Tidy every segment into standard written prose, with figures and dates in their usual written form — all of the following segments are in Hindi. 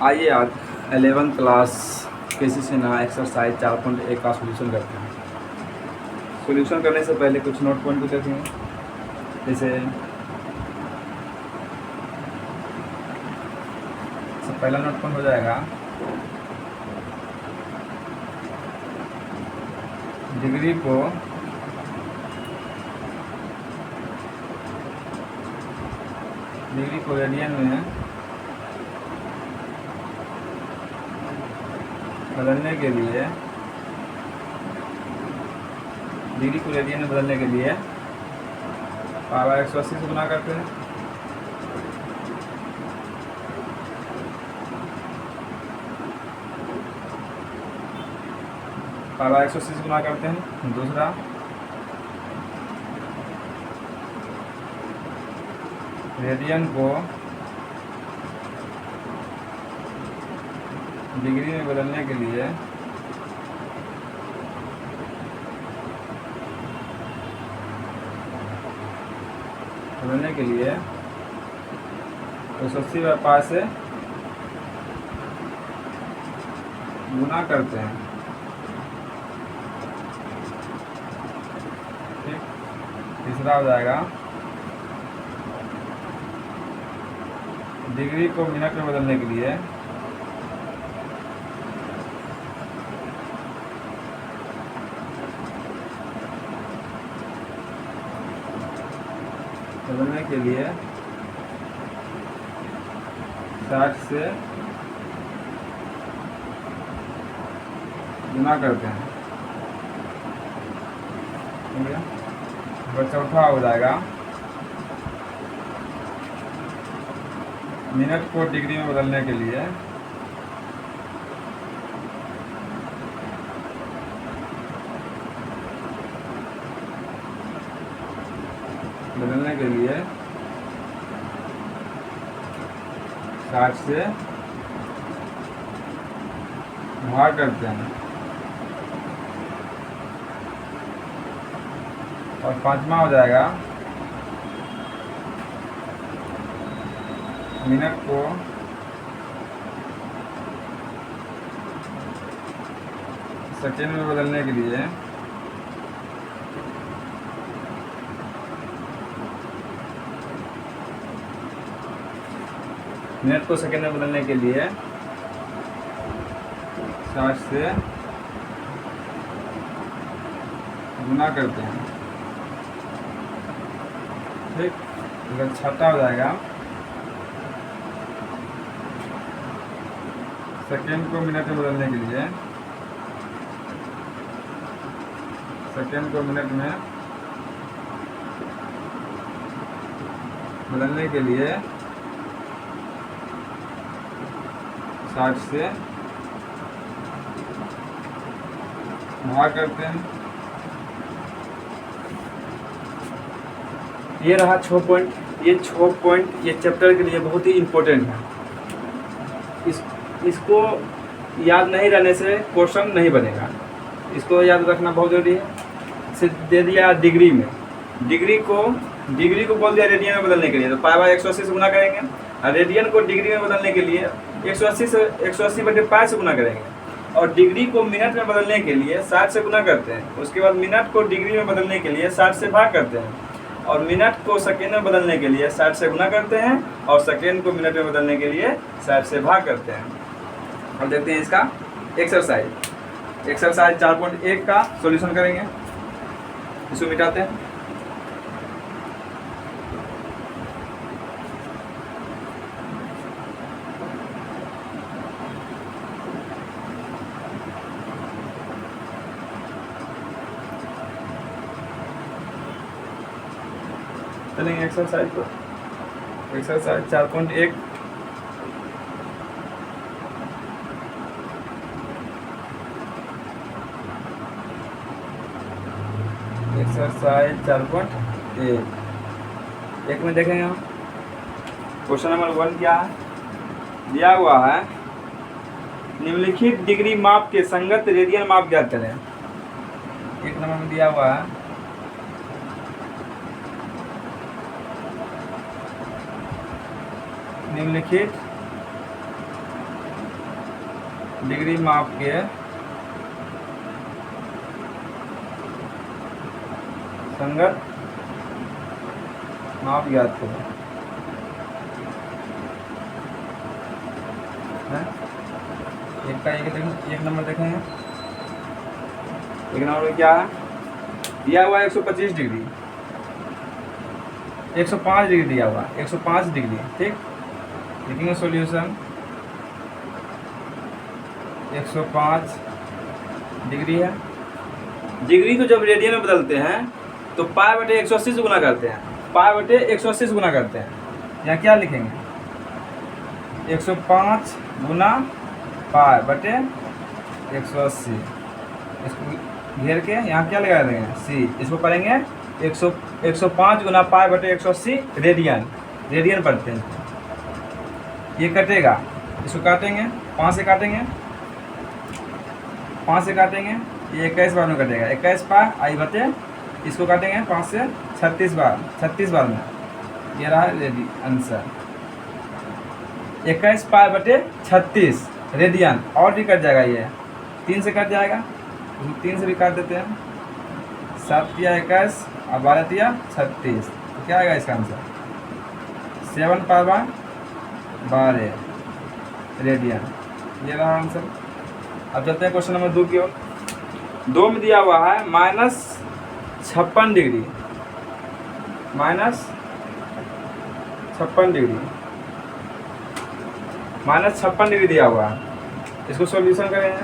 आइए आज 11th क्लास केसीसी ना एक्सरसाइज 4.1 का सॉल्यूशन करते हैं। सॉल्यूशन करने से पहले कुछ नोट पॉइंट को देखेंगे। जैसे पहला नोट पॉइंट हो जाएगा डिग्री को रेडियन में बदलने के लिए पावर 180 से गुना करते हैं। पावर 180 से गुना करते हैं। दूसरा रेडियन को डिग्री में बदलने के लिए तो 180/5 से गुना करते हैं। ठीक, तीसरा हो जाएगा डिग्री को मिनट में बदलने के लिए बदलने के लिए 60 से गुना करते हैं। ठीक है, और चौथा हो जाएगा मिनट को डिग्री में बदलने के लिए बदलने के लिए 60 से भाग करते हैं। और पांचवा हो जाएगा मिनट को सेकेंड में बदलने के लिए मिनट को सेकेंड में बदलने के लिए 60 से गुना करते हैं। ठीक, अगर छठा हो जाएगा सेकेंड को मिनट में बदलने के लिए सेकेंड को मिनट में बदलने के लिए 60 से भाग करते हैं। ये रहा 6 पॉइंट। ये 6 पॉइंट ये चैप्टर के लिए बहुत ही इम्पोर्टेंट है। इसको याद नहीं रहने से क्वेश्चन नहीं बनेगा। इसको याद रखना बहुत जरूरी है। इसे दे दिया डिग्री में, डिग्री को बोल दिया रेडियन में बदलने के लिए, तो पावर 180 से गुना करेंगे। और रेडियन को डिग्री में बदलने के लिए 180/5 से गुना करेंगे। और डिग्री को मिनट में बदलने के लिए 60 से गुना करते हैं। उसके बाद मिनट को डिग्री में बदलने के लिए 60 से भाग करते हैं। और मिनट को सेकेंड में बदलने के लिए 60 से गुना करते हैं। और सेकेंड को मिनट में बदलने के लिए 60 से भाग करते हैं। और देखते हैं इसका एक्सरसाइज 4.1 का सॉल्यूशन करेंगे। इसको मिटाते हैं। चलेंगे एक्सरसाइज 4.1। एक्सरसाइज 4.1 में देखेंगे हम क्वेश्चन नंबर 1 क्या है दिया हुआ है। निम्नलिखित डिग्री माप के संगत रेडियन माप ज्ञात करें। 1 नंबर में दिया हुआ है निम्नलिखित डिग्री माप के संगत माप ज्ञात करें। एक नंबर देखेंगे। एक नंबर में क्या है दिया हुआ है 125 डिग्री, 105 डिग्री दिया हुआ, 105 डिग्री। ठीक, लिखेंगे सॉल्यूशन 105 डिग्री है। डिग्री को जब रेडियन में बदलते हैं तो पाई बटे 180 से गुना करते हैं, पाई बटे 180 से गुना करते हैं। यहाँ क्या लिखेंगे 105 गुना पाई बटे 180, इसको घेर के यहाँ क्या लगा देंगे सी, इसको पढ़ेंगे 105 गुना पाई बटे 180 रेडियन, रेडियन पढ़ते हैं। ये कटेगा, इसको काटेंगे 5 से काटेंगे, 5 से काटेंगे, ये 21 बार में कटेगा, 21 पाई आई बटे, इसको काटेंगे 5 से 36 बार, 36 बार में। ये रहा रेडी आंसर 21 पाई बटे 36 रेडियन। और भी कट जाएगा, ये 3 से कट जाएगा, 3 से भी काट देते हैं। 7 तिया 21 और 12 तिया 36, तो क्या आएगा इसका आंसर 7 पाई बाय 12 रेडियन। ये रहा आंसर। अब चलते हैं क्वेश्चन नंबर 2 की ओर। 2 में दिया हुआ है -56 डिग्री, -56 डिग्री, -56 डिग्री दिया हुआ है। इसको सॉल्यूशन करेंगे।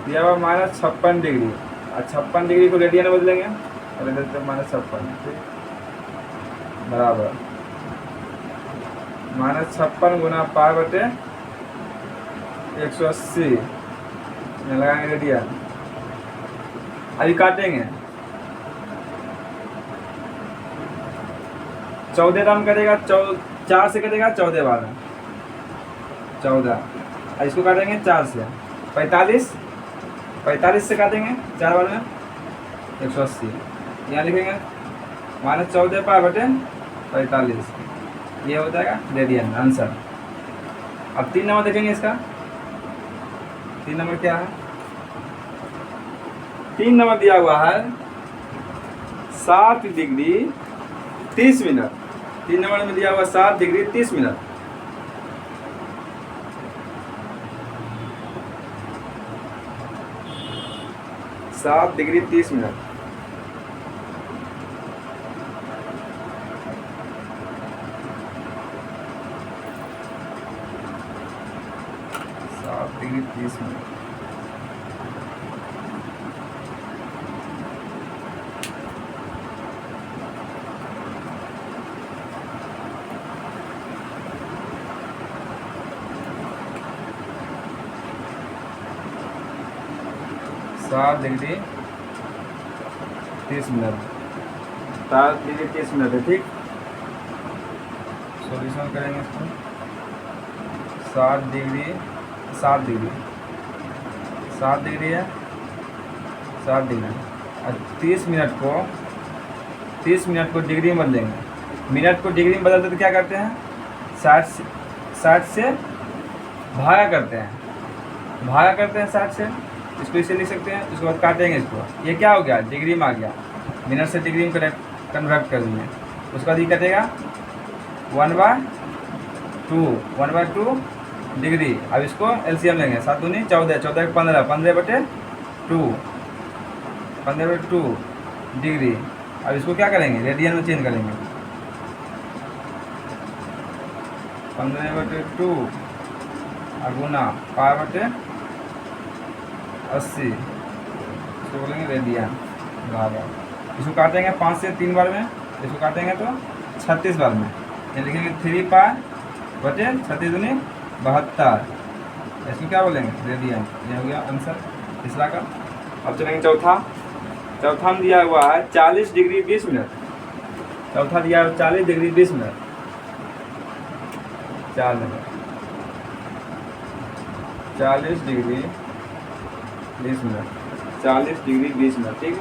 दिया हुआ -56 डिग्री, और 56 डिग्री को रेडियन में बदलेंगे, और देते हैं -56 बराबर -56 गुना पाई बटे 180 में लगाएंगे रेडियन। अभी काटेंगे 14 दाम करेगा, 4 से कटेगा 14 बार में 14, और इसको काटेंगे 4 से 45 से काटेंगे 4 बार में 180। यहाँ लिखेंगे -14 पाई बटे 45, ये हो जाएगा रेडियन आंसर। अब 3 नंबर देखेंगे इसका। 3 नंबर क्या है, 3 नंबर दिया हुआ है 7 डिग्री 30 मिनट। 3 नंबर में दिया हुआ 7 डिग्री 30 मिनट। सात डिग्री 30 मिनट। Degree 30 minute. सात डिग्री 30 मिनट, 7 डिग्री 30 मिनट है। ठीक, सॉल्यूशन करेंगे इसको। 7 डिग्री है, 7 डिग्री है, 7 डिग्री, और 30 मिनट को डिग्री में बदलेंगे। मिनट को डिग्री में बदलते तो क्या करते हैं 60 से भागा करते हैं, 60 से। इसको इसे लिख सकते हैं, उसके बाद काटेंगे इसको। ये क्या हो गया डिग्री में आ गया, मिनट से डिग्री में कन्वर्ट कर देंगे। उसके बाद ये कटेगा 1/2 डिग्री। अब इसको एलसीएम लेंगे, 7 दूनी 14, 14 के 15, 15/2 डिग्री। अब इसको क्या करेंगे रेडियन में चेंज करेंगे, 15/2 और गुना पाई बटे 80, इसको बोलेंगे रेडियन बराबर। इसको काटेंगे 5 से 3 बार में, इसको काटेंगे तो 36 बार में। ये लिखेंगे 3 पाई बटे 36 दूनी 72, इसको क्या बोलेंगे रेडियन। ये हो गया आंसर तीसरा का। अब चलेंगे चौथा में दिया हुआ है 40 डिग्री 20 मिनट। चौथा दिया है 40 degree 20 minute, 4 minute, 40 degree 20 minute, 40 degree 20 minute. ठीक है,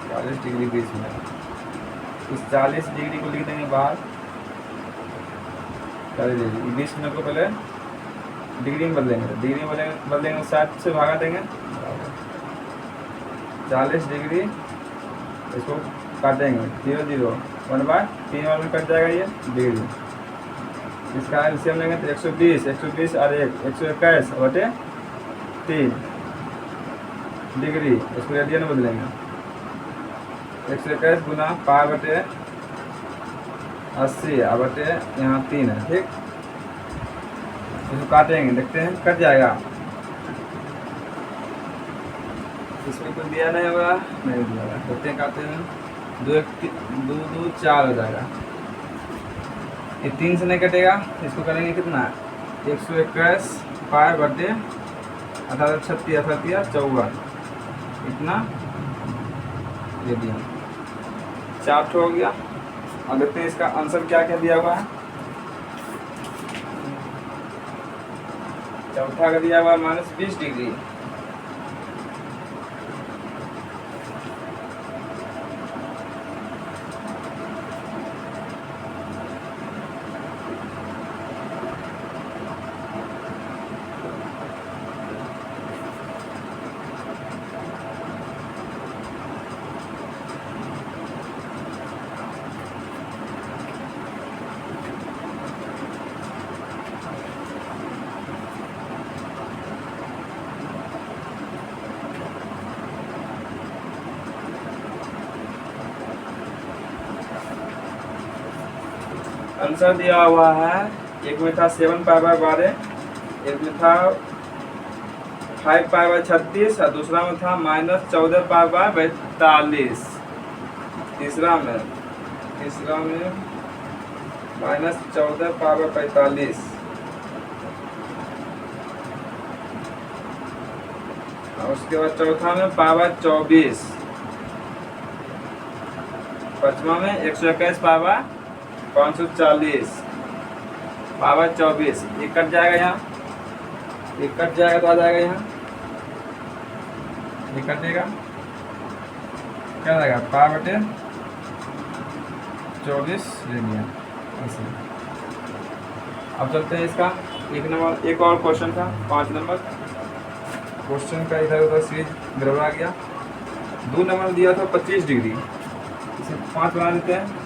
40 डिग्री 20 मिनट। इस 40 डिग्री को लिख देंगे बाहर, कर लीजिए 20 मिनट को पहले डिग्री में बदलेंगे, डिग्री में बदलेंगे 60 से भागा देंगे 40 डिग्री, इसको काटेंगे 0 0 1/3 बार में कट जाएगा ये डिग्री। इसका एलसीएम लेंगे तो 120 और 121 बटे 3 डिग्री, इसको रेडियन में बदलेंगे 121 गुना पाई बटे 80 बटे यहाँ 3 है, ठीक। इसको काटेंगे, देखते हैं कट जाएगा। इसमें कुछ दिया नहीं होगा, नहीं दिया होगा, देखते हैं काटते हैं। 2 2 4 हो जाएगा, ये 3 से नहीं कटेगा, इसको करेंगे कितना 121 पाई बटे 36 54 इतना ये दिया 4 हो गया। और देखते हैं इसका आंसर क्या क्या दिया हुआ है। चौथा का दिया हुआ है -20 डिग्री। आंसर दिया हुआ है, एक में था 7 पाई/12, एक में था 5 पाई/36 और दूसरा में था -14 पाई/42। तीसरा में -14 पाई/45 और उसके बाद चौथा में पाई/24, पांचवा में 121 पाई/540 पाई/24। ये कट जाएगा यहाँ, ये कट जाएगा तो आ जाएगा यहाँ, ये कटेगा क्या जाएगा पाई/24 रेडियन ऐसे। अब चलते हैं इसका एक और क्वेश्चन था 5 नंबर क्वेश्चन का, इधर उधर सीरीज गड़बड़ा गया। 2 नंबर दिया था 25 डिग्री, इसे 5 बना देते हैं।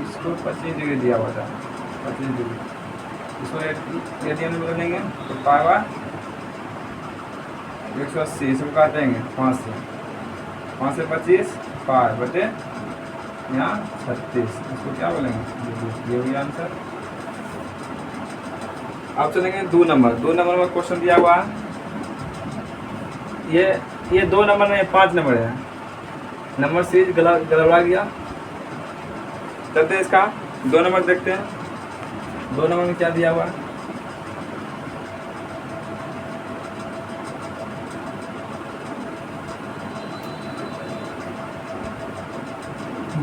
इसको 25 डिग्री दिया हुआ था, 25 डिग्री, इसको रेडियन में बदलेंगे तो पाई/180, इसको काटेंगे 5 से 25 पाई बटे यहाँ 36, इसको क्या बोलेंगे, ये हो गया आंसर। अब चलेंगे 2 नंबर में क्वेश्चन दिया हुआ है। ये 2 नंबर में 5 नंबर है, नंबर सीरीज गड़बड़ा गया। चलते हैं इसका 2 नंबर देखते हैं। 2 नंबर में क्या दिया हुआ है,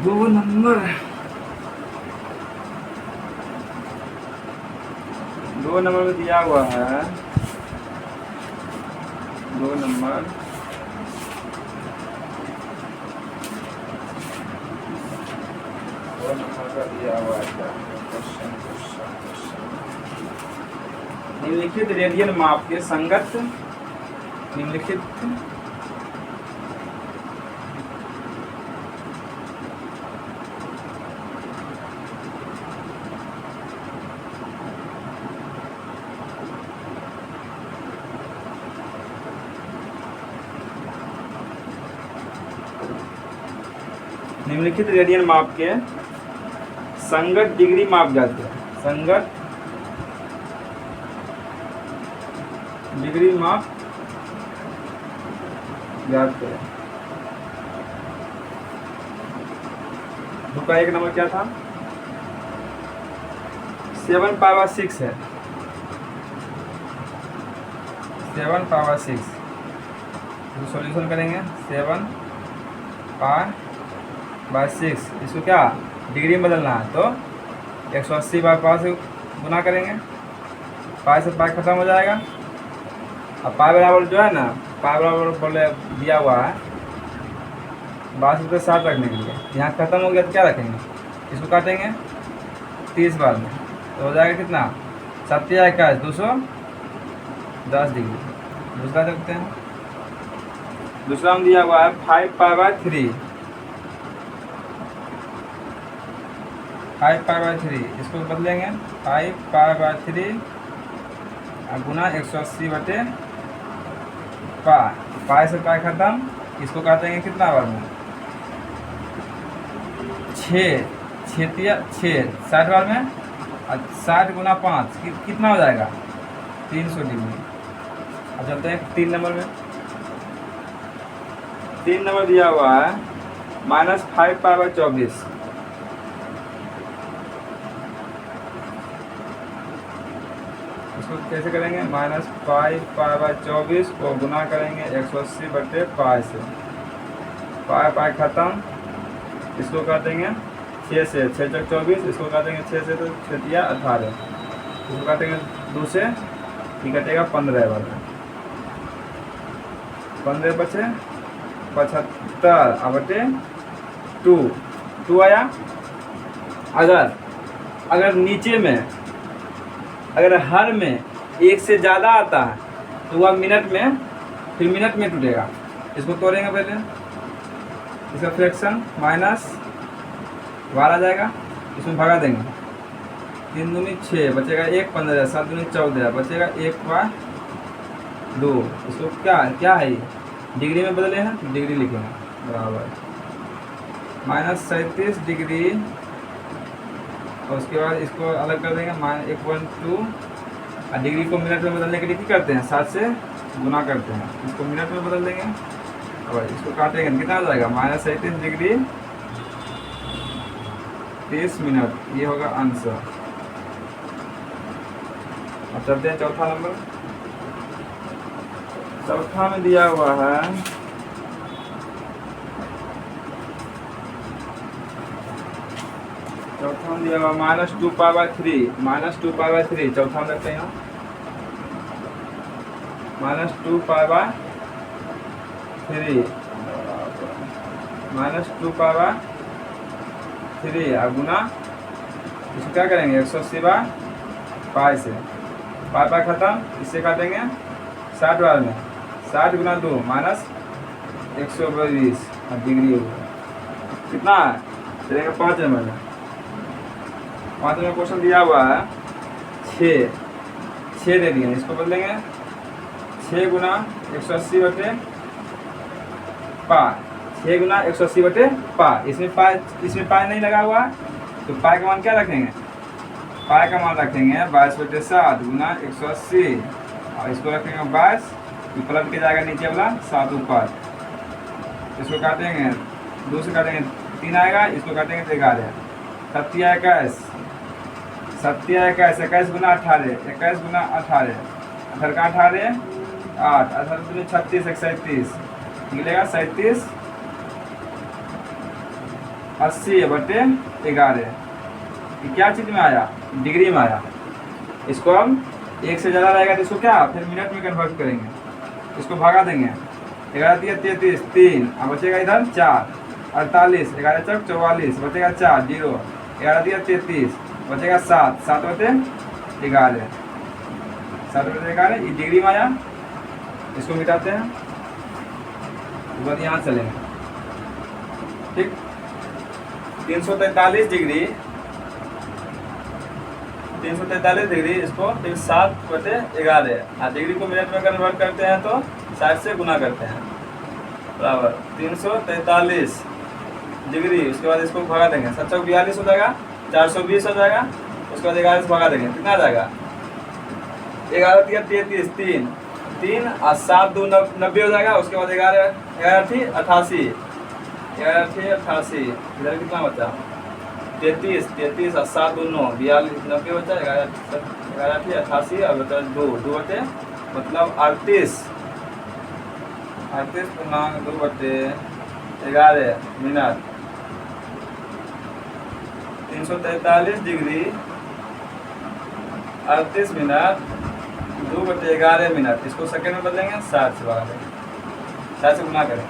दो नंबर में दिया हुआ है 2 नंबर का दिया हुआ है क्या क्वेश्चन। निम्नलिखित रेडियन माप के संगत निम्नलिखित रेडियन माप के संगत डिग्री माप जाते हैं, संगत डिग्री माप जाते हैं। उसका 1 नंबर क्या था 7 पाई/6 है, 7 पाई/6। तो सॉल्यूशन करेंगे 7 पाई/6, इसको क्या डिग्री में बदलना है तो 180 बाई 5 से गुना करेंगे, पाई से पाई खत्म हो जाएगा। अब पाई बराबर जो है ना, पाई बराबर बोले दिया हुआ है 62 पे 60 रखने के लिए, यहाँ खत्म हो गया तो क्या रखेंगे, इसको काटेंगे 30 बार में, तो हो जाएगा कितना 7×21 210 डिग्री। दूसरा देखते हैं। दूसरा हम दिया हुआ है 5π/3, 5π/3 इसको बदलेंगे 5π/3 गुना 180/π, पाई से पाई खत्म, इसको काटेंगे कितना बार में 6, 60 बार में, और 60 गुना 5 कितना हो जाएगा 300 डिग्री। अब चलते हैं 3 नंबर में। 3 नंबर दिया हुआ है -5π/24, इसको कैसे करेंगे -5π/24 को गुना करेंगे 180/π से, पाई खत्म, इसको काटेंगे 6 से, 6×24, इसको काटेंगे 6 से तो 6×18, इसको काटेंगे 2 से, ये कटेगा 15 बार में, 15 बचे 75/2 आया। अगर नीचे में अगर हर में 1 से ज़्यादा आता है तो वह मिनट में, फिर मिनट में टूटेगा। इसको तोड़ेंगे पहले, इसका फ्रैक्शन -12 जाएगा, इसमें भगा देंगे, 3 दूनी 6 बचेगा 1, 15, 7 दूनी 14 बचेगा 1/2। इसको क्या है डिग्री में बदले हैं तो डिग्री लिखेंगे बराबर -37 डिग्री, और उसके बाद इसको अलग कर देंगे 1.2, और डिग्री को मिनट में बदलने के लिए क्या करते हैं 7 से गुना करते हैं, इसको मिनट में बदल देंगे, और इसको काटेंगे कितना हो जाएगा -37 डिग्री 30 मिनट, ये होगा आंसर। अब चलते हैं चौथा नंबर। चौथा में दिया हुआ है चौथा में दिया हुआ -2π/3, -2π/3 चौथा में देखते हैं -2π/3, -2π/3 और गुना इसको क्या करेंगे 180/π से, पाई खत्म, इससे काटेंगे 60 बार में, 60 गुना 2 -120 डिग्री होगा, कितना है चलेगा 5 नंबर में। 5 नंबर क्वेश्चन दिया हुआ है 6 दे दिए, इसको बदलेंगे 6 गुना 180/π, 6 गुना 180/π, इसमें पाई नहीं लगा हुआ है तो पाई का मान क्या रखेंगे, पाई का मान रखेंगे 22/7 गुना 180, और इसको रखेंगे 22, पलट के जाएगा नीचे वाला 7 ऊपर, इसको काटेंगे 2 से काटेंगे 3 आएगा, इसको काटेंगे तो 11, 7×21, 21 गुना 18, 21 गुना 18, 18 8, 18 36, 137 निकलेगा 37 80/11। ये क्या चीज़ में आया डिग्री में आया। इसको हम 1 से ज़्यादा रहेगा तो इसको क्या फिर मिनट में कन्वर्ट करेंगे, इसको भगा देंगे 11×33 3, अब बचेगा इधर 4, 48, 11×4 44 बचेगा 4 0, 11×33 बचेगा 7, 7/11, 7/11 ये डिग्री में आया। इसको मिटाते हैं, उसके बाद यहाँ चलेंगे, ठीक 343 डिग्री, 343 डिग्री, इसको फिर 7/11, और डिग्री को मिनट में कन्वर्ट करते हैं तो 60 से गुना करते हैं बराबर 343 डिग्री। उसके बाद इसको भगा देंगे, 7×42 हो जाएगा, 420 हो जाएगा, उसके बाद 11 से भगा देंगे, कितना आ जाएगा 11×33 3 और 7 2 90 हो जाएगा। उसके बाद 11×88 इधर कितना बचा 33 और 7 2 9 42 90 बचा, 11×88 और बचा 2 बटे मतलब 38 गुना 2/11 मिनट, 343 डिग्री 38 मिनट 2/11 मिनट। इसको सेकेंड में बदलेंगे 60 से भगा देंगे, 60 से गुना करें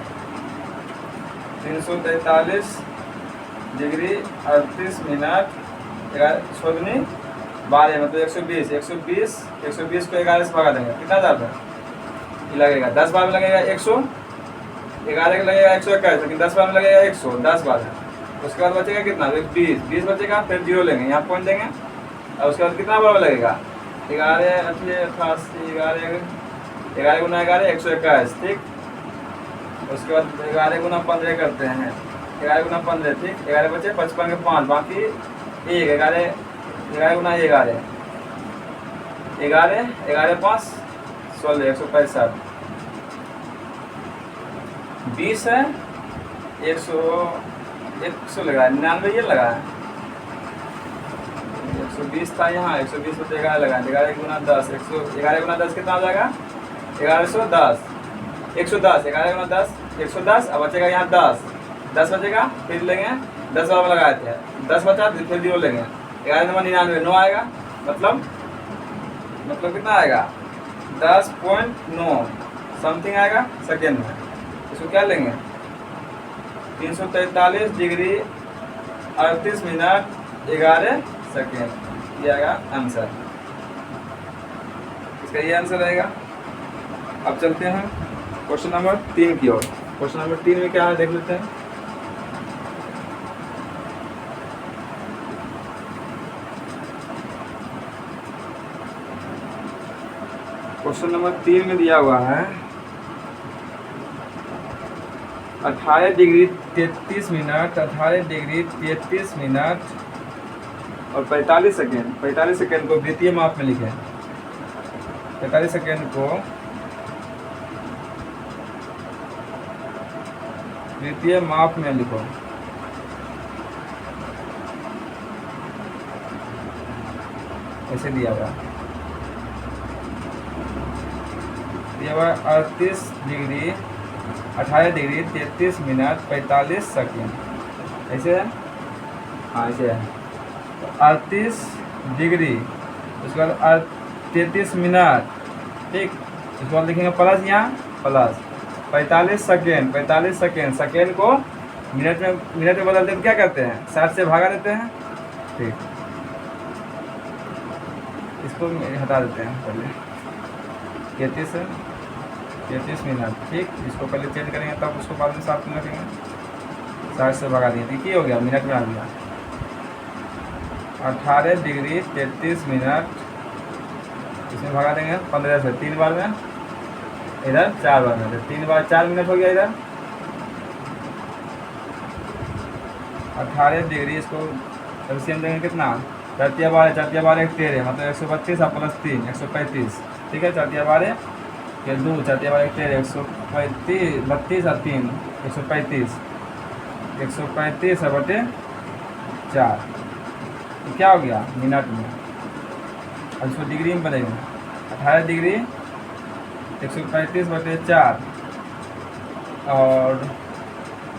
343 डिग्री 38 मिनट 11 12 मतलब 120, 120 को 11 से भगा देंगे, कितना जाता है ये लगेगा 10 बार में लगेगा 100, 11 का लगेगा 121, लेकिन 10 बार में लगेगा 100, 10 बार है। उसके बाद बचेगा कितना 20 बचेगा, फिर 0 लेंगे, यहाँ पॉइंट देंगे और उसके बाद कितना बार लगेगा 11 88 11 गुना 11 121, ठीक। उसके बाद 11 गुना 15 करते हैं, 11 गुना 15, ठीक। 11 बचे 55 के 5, बाकी 1 11 गुना 11 5 16 165, 20 है 100 लगा 99 ये लगा है 120 था यहाँ 120 बचे 11 लगा 11 गुना 10 11 गुना 10 कितना हो जाएगा 1110 110 11 गुना 10 110, अब बचेगा यहाँ 10 बचेगा, फिर लेंगे 10 बार में लगाए थे 10 बचा फिर 0 लेंगे 11 नंबर 99 9 आएगा, मतलब कितना आएगा 10.9 समथिंग आएगा सेकेंड में। इसको क्या लेंगे 343 डिग्री 38 मिनट 11 सेकेंड, ये आएगा आंसर, इसका ये आंसर रहेगा। अब चलते हैं क्वेश्चन नंबर 3 की ओर। क्वेश्चन नंबर 3 में क्या है देख लेते हैं। क्वेश्चन नंबर 3 में दिया हुआ है 18 डिग्री 33 मिनट 18 डिग्री 33 मिनट और 45 सेकेंड। 45 सेकेंड को वृत्तीय माप में लिखें। 45 सेकेंड को वृत्तीय माप में लिखो। ऐसे दिया हुआ 38 डिग्री 18 डिग्री 33 मिनट 45 सेकेंड, ऐसे है, हाँ ऐसे है। 38 डिग्री उसके बाद 33 मिनट, ठीक। उसके बाद लिखेंगे प्लस, यहाँ प्लस 45 सेकेंड। 45 सेकेंड, सेकेंड को मिनट में बदलते हैं, क्या करते हैं 60 से भागा देते हैं, ठीक। इसको हटा देते हैं पहले 33 मिनट, ठीक। इसको पहले चेंज करेंगे तब उसको बाद में 7 मिनट रखेंगे, 60 से भगा दिए, ठीक। ये हो गया मिनट में आ गया 18 डिग्री 33 मिनट, इसमें भगा देंगे 15 से, 3 बार में, इधर 4 बार में, 3 बार 4 मिनट हो गया इधर। 18 डिग्री इसको एलसीएम देंगे कितना 4 12 13 मतलब 132 और प्लस 3 135, ठीक है। 4 12 के 2 4 12 13 135 32 और 3 135 बटे 4, तो क्या हो गया मिनट में। अब इसको डिग्री में बनेगा 18 डिग्री 135 बटे 4 और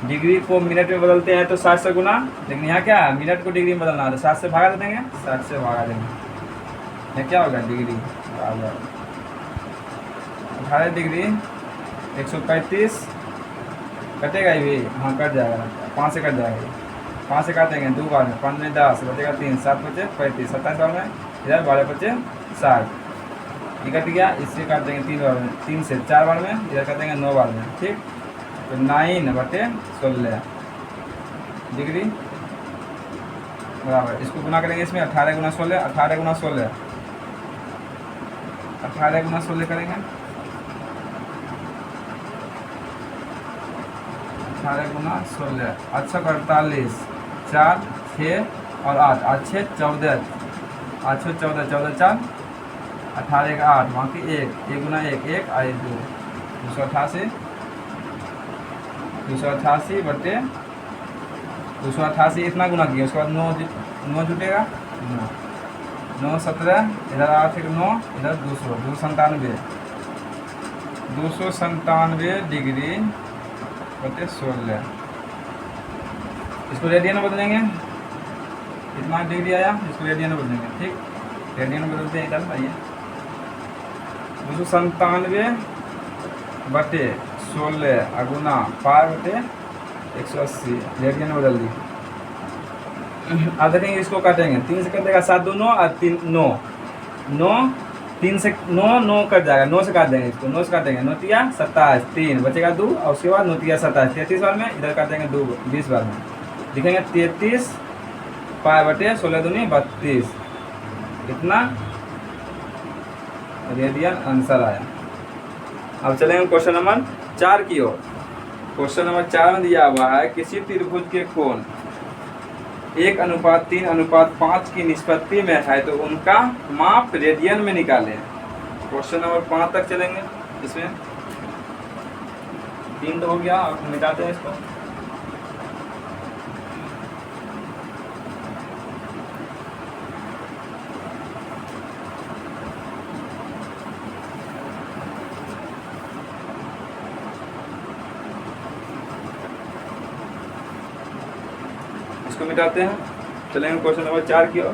डिग्री को मिनट में बदलते हैं तो 60 से गुना, लेकिन यहाँ क्या है मिनट को डिग्री में बदलना है तो 60 से भागा देंगे, 60 से भागा देंगे, ये क्या होगा डिग्री बराबर 18 डिग्री 135 कटेगा ये भी, हाँ कट जाएगा, 5 से कट जाएगा, 5 से काटेंगे 2 बार में, 5 में 10 बचेगा 3 7 बचे 35 27 बार में, इधर 12 बचे 60, ये कट गया। इससे काट देंगे 3 बार में, 3 से 4 बार में, इधर कर देंगे 9 बार में, ठीक। तो 9 बटे 16 डिग्री बराबर, इसको गुना करेंगे इसमें 18 गुना 16 18 गुना 16 18 गुना 16 करेंगे 18 गुना 16 अच्छा 48 4 6 और 8 8 6 14 8 6 14 14 4 18 का 8 बाकी 1 गुना 1 आई 2 288 बटे 288 इतना गुना किया, उसके बाद 9 जुटेगा 9 17 इधर 8 9 इधर 297 डिग्री बटे 16, इसको रेडियन में बदलेंगे, कितना डिग्री आया इसको रेडियन में बदलेंगे, ठीक। रेडियन में बदलते हैं इधर आइए 297 बटे 16 गुना 5 बटे 180 रेडियन में बदल दी अब देखेंगे इसको काटेंगे, 3 से कट देगा 7 2 9 और 3 9 9 3 से 9 9 कट जाएगा, 9 से काट देंगे इसको, 9 से काटेंगे 9 तिया 27 3 बचेगा 2 और उसके बाद 9 तिया 27 33 बार में इधर काटेंगे 2 20 बार में लिखेंगे 33 पाई बटे 16 दूनी 32 कितना रेडियन आंसर आया। अब चलेंगे क्वेश्चन नंबर 4 की ओर। क्वेश्चन नंबर 4 में दिया हुआ है किसी त्रिभुज के कोण 1:3:5 की निष्पत्ति में है तो उनका माप रेडियन में निकालें। क्वेश्चन नंबर 5 तक चलेंगे। इसमें 3 तो हो गया, अब मिटाते हैं इसको। इसको मिटाते हैं, चलेंगे क्वेश्चन नंबर 4 की ओर।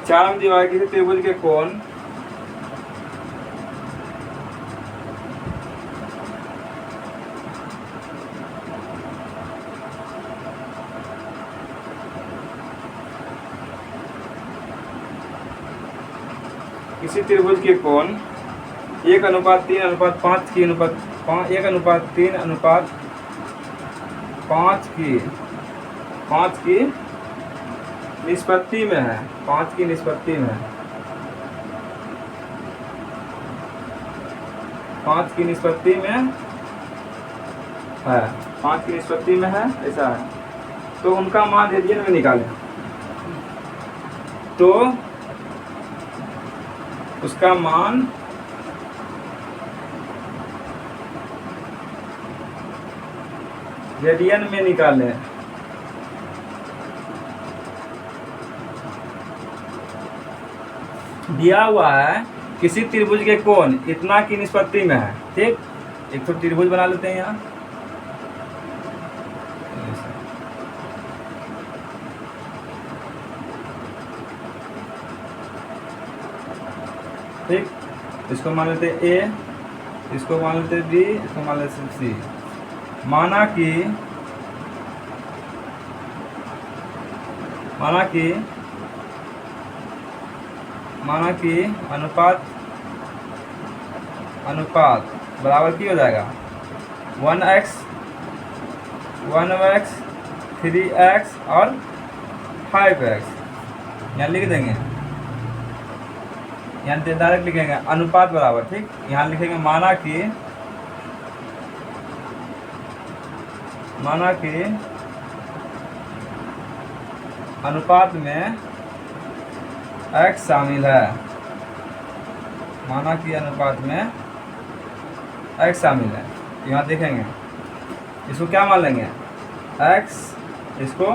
चार में दिया है किसी त्रिभुज के कोण किसी त्रिभुज के कोण 1:3:5 की 1:3:5 की निष्पत्ति में है, 5 की निष्पत्ति में है, 5 की निष्पत्ति में है, 5 की निष्पत्ति में है, ऐसा है। तो उनका मान रेडियन में निकालें। तो उसका मान रेडियन में निकालें। दिया हुआ है किसी त्रिभुज के कोण इतना की निष्पत्ति में है, ठीक। एक तो त्रिभुज बना लेते हैं यहाँ, ठीक। इसको मान लेते हैं ए, इसको मान लेते हैं बी, इसको मान लेते हैं सी। माना कि अनुपात बराबर की हो जाएगा 1x 3x और 5x। यहाँ लिख देंगे, यहाँ डायरेक्ट लिखेंगे अनुपात बराबर, ठीक। यहाँ लिखेंगे माना कि अनुपात में x शामिल है, माना कि अनुपात में x शामिल है। यहाँ देखेंगे इसको क्या मान लेंगे x, इसको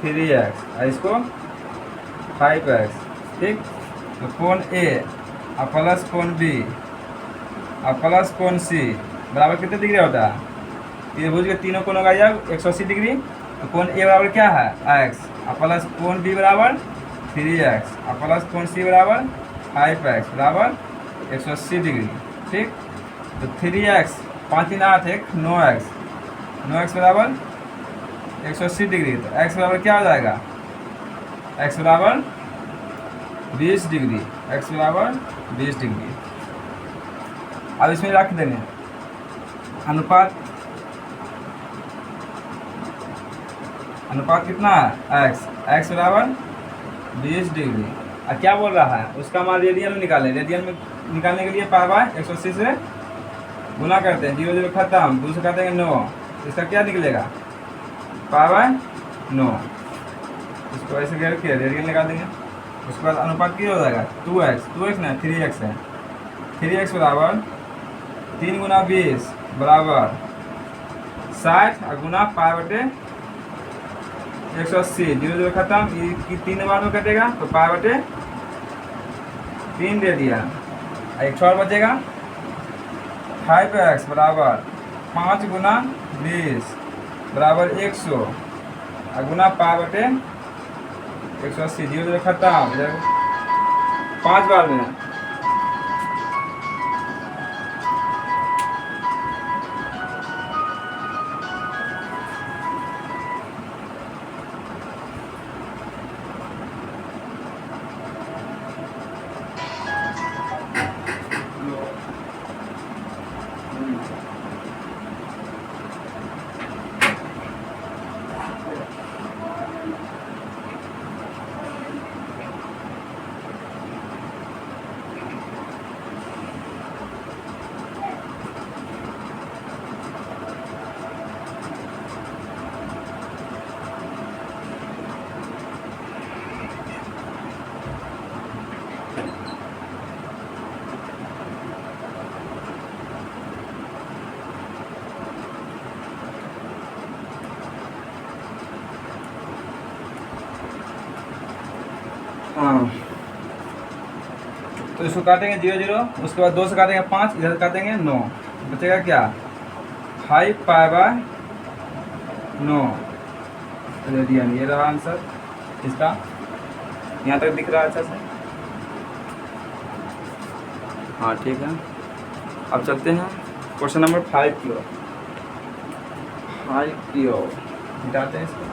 3x और इसको 5x, ठीक। तो कोण A और प्लस कोण B और प्लस कोण C बराबर कितने डिग्री होता है? त्रिभुज के तीनों कोणों का योग 180 डिग्री। तो कोण A बराबर क्या है x और प्लस कोण B बराबर 3x और प्लस कोण C बराबर 5x बराबर 180 डिग्री, ठीक। तो 3x 5 3 8 1 9x बराबर 180 डिग्री। तो x बराबर क्या हो जाएगा? x बराबर 20 डिग्री, x बराबर 20 डिग्री। अब इसमें रख देंगे अनुपात कितना है x बराबर 20 डिग्री। और क्या बोल रहा है उसका मान रेडियन में निकालें। रेडियन में निकालने के लिए पाई बाय 180 से गुना करते हैं, 0 0 खत्म, 2 से करते हैं 9, इसका क्या निकलेगा पाई बाय 9। इसको ऐसे घेर के रेडियन लगा देंगे। उसके बाद अनुपात क्या हो जाएगा 2x ना 3x है, 3x बराबर 3 गुना 20 बराबर 60 और गुना पाई बटे 180, 0 0 खत्म, ये 3 बार में कटेगा तो पाई बटे 3 दे दिया। एक छोर बचेगा 5x बराबर 5 गुना 20 बराबर 100 गुना पाई बटे 180, 0 0 खत्म, इधर 5 बार में हाँ, तो इसको काटेंगे 0 0, उसके बाद 2 से काटेंगे 5, इधर काटेंगे 9, बचेगा क्या 5 पाई बाय 9 रेडियन। ये रहा आंसर इसका, यहाँ तक दिख रहा है अच्छा से। हाँ ठीक है, अब चलते हैं क्वेश्चन नंबर 5 की ओर। 5 की ओर मिटाते हैं इसको।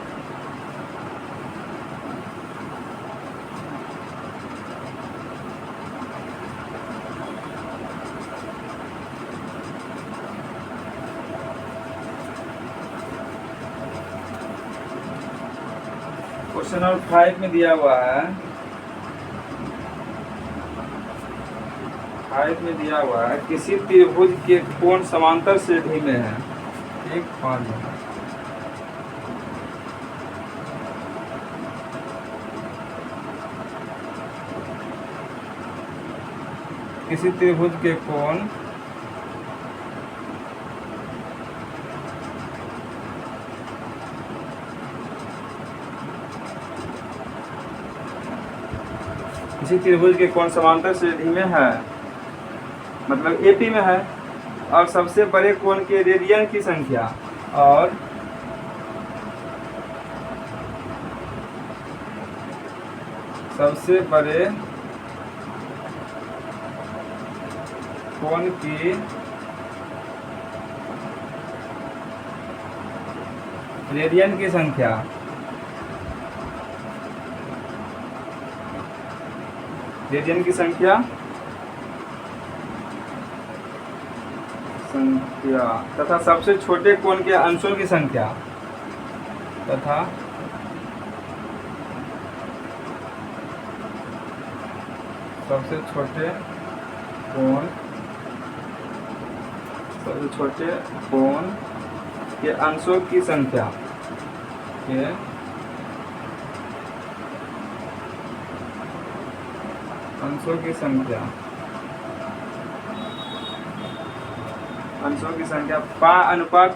क्वेश्चन नंबर 5 में दिया हुआ है, 5 में दिया हुआ है किसी त्रिभुज के कोण समांतर श्रेणी में है। एक 5 किसी त्रिभुज के कोण किसी त्रिभुज के कोण समांतर श्रेणी में है, मतलब एपी में है, और सबसे बड़े कोण के रेडियन की संख्या और सबसे बड़े कोण की रेडियन की संख्या तथा सबसे छोटे कोण के अंशों की संख्या तथा सबसे छोटे कोण के अंशों की संख्या पा अनुपात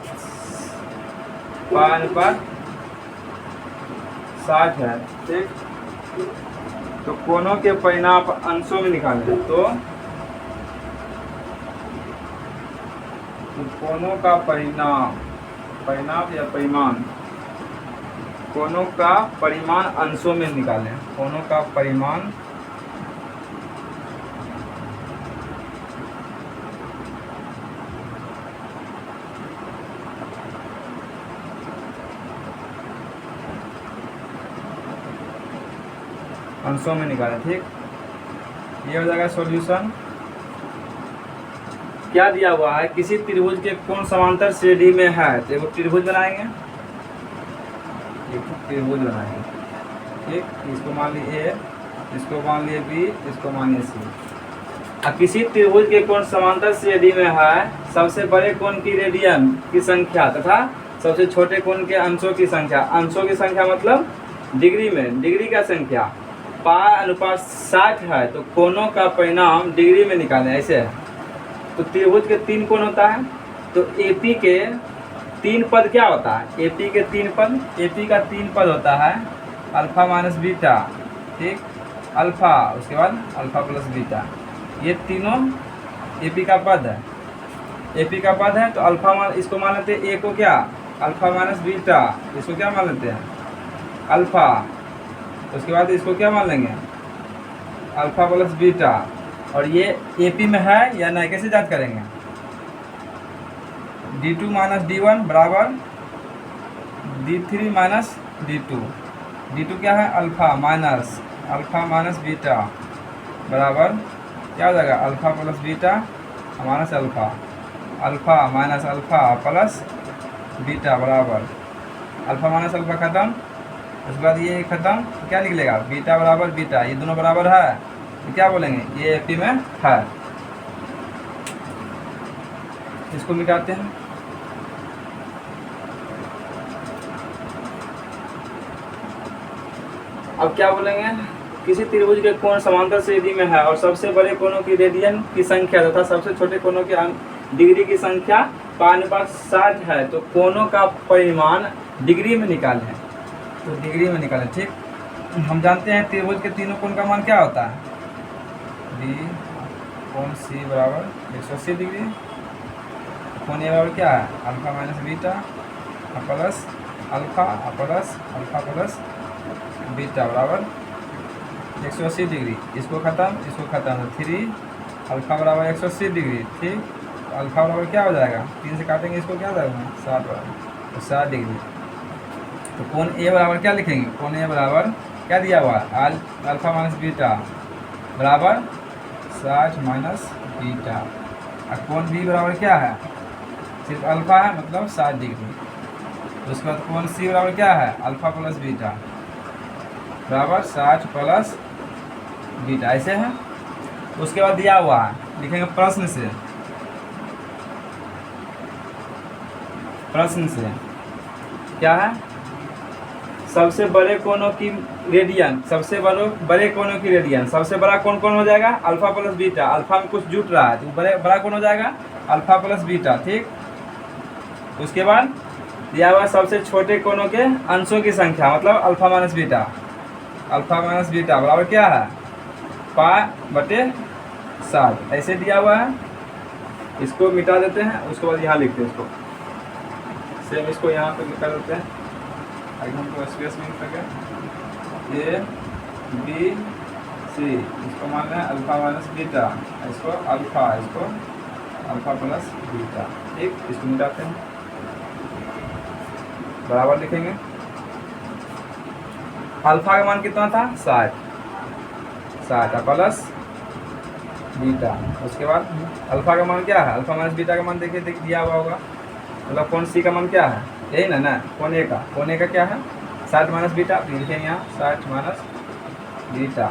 60 है। ठीक, तो कोणों के परिणाम अंशों में निकालें तो कोणों का परिणाम या परिमाण, कोणों का परिमाण अंशों में निकालें। कोणों का परिमाण अंशों में निकालें। ठीक, ये हो जाएगा सॉल्यूशन। क्या दिया हुआ है, किसी त्रिभुज के कोण समांतर श्रेणी में है, तो एक त्रिभुज बनाएंगे, ठीक, इसको मान लीजिए ए, इसको मान लिए बी, इसको मान लिए सी। किसी त्रिभुज के कोण समांतर श्रेणी में है, सबसे बड़े कोण की रेडियन की संख्या तथा सबसे छोटे कोण के अंशों की संख्या। अंशों की संख्या मतलब डिग्री में, डिग्री का संख्या पाई अनुपात 60 है, तो कोणों का परिणाम डिग्री में निकालें। ऐसे है, तो त्रिभुज के 3 कोण होता है, तो एपी के 3 पद क्या होता है, एपी के 3 पद, एपी का 3 पद होता है अल्फा माइनस बीटा। ठीक, अल्फा, उसके बाद अल्फा प्लस बीटा, ये तीनों एपी का पद है। एपी का पद है तो अल्फा मान, इसको मान लेते हैं ए को क्या, अल्फा माइनस बीटा, इसको क्या मान लेते हैं अल्फ़ा, उसके बाद इसको क्या मान लेंगे, अल्फ़ा प्लस बीटा, और ये AP में है या नहीं कैसे जांच करेंगे, D2 माइनस D1 बराबर D3 माइनस D2, D2 क्या है अल्फ़ा माइनस बीटा बराबर क्या हो जाएगा, alpha plus beta minus alpha, alpha minus alpha plus beta बराबर अल्फ़ा माइनस अल्फ़ा ख़त्म, उसके बाद ये ख़त्म तो क्या निकलेगा, बीटा बराबर बीटा, ये दोनों बराबर है तो क्या बोलेंगे ये AP में है। इसको मिटाते हैं, अब क्या बोलेंगे, किसी त्रिभुज के कोण समांतर श्रेणी में है और सबसे बड़े कोणों की रेडियन की संख्या तथा सबसे छोटे कोणों की डिग्री की संख्या पानुपात 60 है, तो कोणों का परिमाण डिग्री में निकालें, तो डिग्री में निकालें। ठीक, हम जानते हैं त्रिभुज के तीनों कोण का मान क्या होता है, डी कोण C बराबर 180 डिग्री, कोण ए बराबर क्या है alpha minus beta plus alpha plus beta बराबर 180 डिग्री, इसको ख़त्म तो 3 अल्फ़ा बराबर 180 डिग्री। ठीक, तो अल्फ़ा बराबर क्या हो जाएगा, 3 से काटेंगे इसको क्या हो जाएगा 60 बराबर, तो 60 डिग्री। तो कोण ए बराबर क्या लिखेंगे, कोण ए बराबर क्या दिया हुआ है अल्फ़ा माइनस बीटा बराबर 60 माइनस बीटा, और कोण बी बराबर क्या है सिर्फ अल्फ़ा है मतलब 60 डिग्री। उसके बाद कोण C बराबर क्या है अल्फ़ा प्लस बीटा बराबर 60 प्लस बीटा, ऐसे है। उसके बाद दिया हुआ है लिखेंगे प्रश्न से क्या है, सबसे बड़े कोणों की रेडियन, सबसे बड़े कोणों की रेडियन, सबसे बड़ा कोण कौन हो जाएगा अल्फ़ा प्लस बीटा, अल्फ़ा में कुछ जुट रहा है तो बड़ा कोण हो जाएगा अल्फ़ा प्लस बीटा। ठीक, उसके बाद दिया हुआ सबसे छोटे कोणों के अंशों की संख्या मतलब अल्फ़ा माइनस बीटा बराबर क्या है पाई बटे 60, ऐसे दिया हुआ है। इसको मिटा देते हैं, उसके बाद यहाँ लिखते हैं इसको सेम, इसको यहाँ पे लिखा देते हैं आगे हमको स्पेस मिल सके, A B C, इसको मान लें अल्फ़ा माइनस बीटा, इसको अल्फ़ा प्लस बीटा। ठीक, इसको मिटाते हैं, बराबर लिखेंगे अल्फ़ा का मान कितना था 60 प्लस बीटा, उसके बाद अल्फ़ा का मान क्या है अल्फ़ा माइनस बीटा का मान देखिए दिया हुआ होगा, मतलब कोण C का मान क्या है यही ना कोण ए का क्या है 60 माइनस बीटा, लिखेंगे यहाँ 60 माइनस बीटा।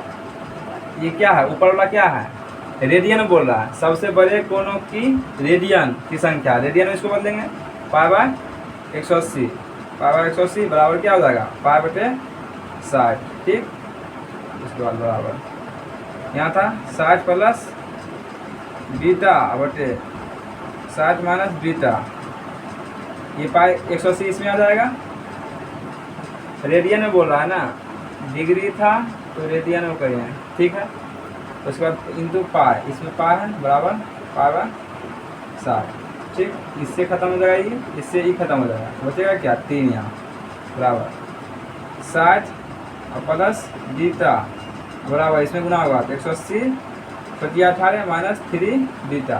ये क्या है ऊपर वाला क्या है रेडियन में बोल रहा है, सबसे बड़े कोणों की रेडियन की संख्या, रेडियन में इसको बदल देंगे पाई बाय 180 बराबर क्या हो जाएगा पाई बटे 60। ठीक, इसके बाद बराबर यहाँ था 60 प्लस बीटा बटे 60 माइनस बीटा, ये पाई 180 इसमें आ जाएगा, रेडियन में बोल रहा है ना, डिग्री था तो रेडियन में करें। ठीक है, उसके बाद इंटू पाई, इसमें पाई है बराबर पाई बाय 60। ठीक, इससे ख़त्म हो जाएगा ये, इससे ही ख़त्म हो जाएगा, बचेगा क्या 3 यहाँ बराबर 60 प्लस बीटा बराबर इसमें गुना होगा तो 180 25 18 माइनस 3 बीटा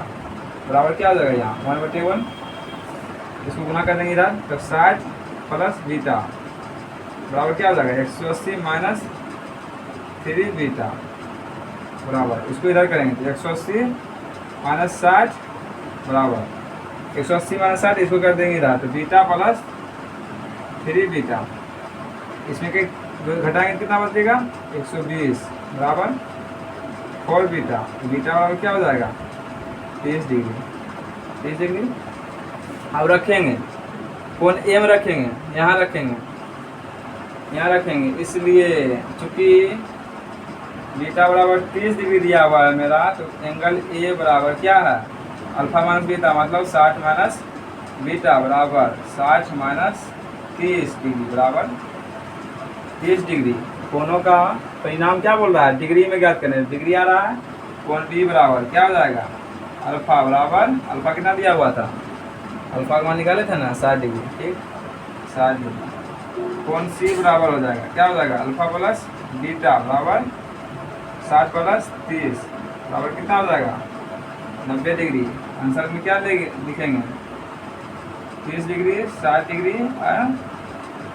बराबर क्या हो जाएगा यहाँ 1/1, इसको गुना कर देंगे इधर तो 60 प्लस बीटा बराबर क्या हो जाएगा 180 माइनस 3 बीटा बराबर, इसको इधर करेंगे तो 180 माइनस 60 बराबर 180 माइनस 60, इसको कर देंगे इधर तो बीटा प्लस 3 बीटा, इसमें के घटाएंगे कितना बचेगा 120 बराबर 4 बीटा बराबर क्या हो जाएगा 30 डिग्री। अब रखेंगे कोण ए में रखेंगे, यहाँ रखेंगे, इसलिए चूँकि बीटा बराबर 30 डिग्री दिया हुआ है मेरा, तो एंगल ए बराबर क्या है अल्फ़ा माइनस बीटा मतलब 60 माइनस बीटा बराबर 60 माइनस 30 डिग्री बराबर 30 डिग्री। कोणों का परिणाम क्या बोल रहा है डिग्री में ज्ञात करने, डिग्री आ रहा है, कोण बी बराबर क्या हो जाएगा अल्फ़ा बराबर अल्फ़ा कितना दिया हुआ था अल्फ़ा का मान निकाले थे ना 60 डिग्री। ठीक, 60 डिग्री कोण सी बराबर हो जाएगा, क्या हो जाएगा, अल्फा प्लस बीटा बराबर 60 प्लस 30 बराबर कितना हो जाएगा, 90 डिग्री। आंसर में क्या लिखेंगे, 30 डिग्री, 60 डिग्री और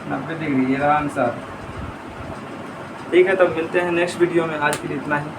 90 डिग्री, ये रहा आंसर। ठीक है, तब मिलते हैं नेक्स्ट वीडियो में, आज के लिए इतना ही।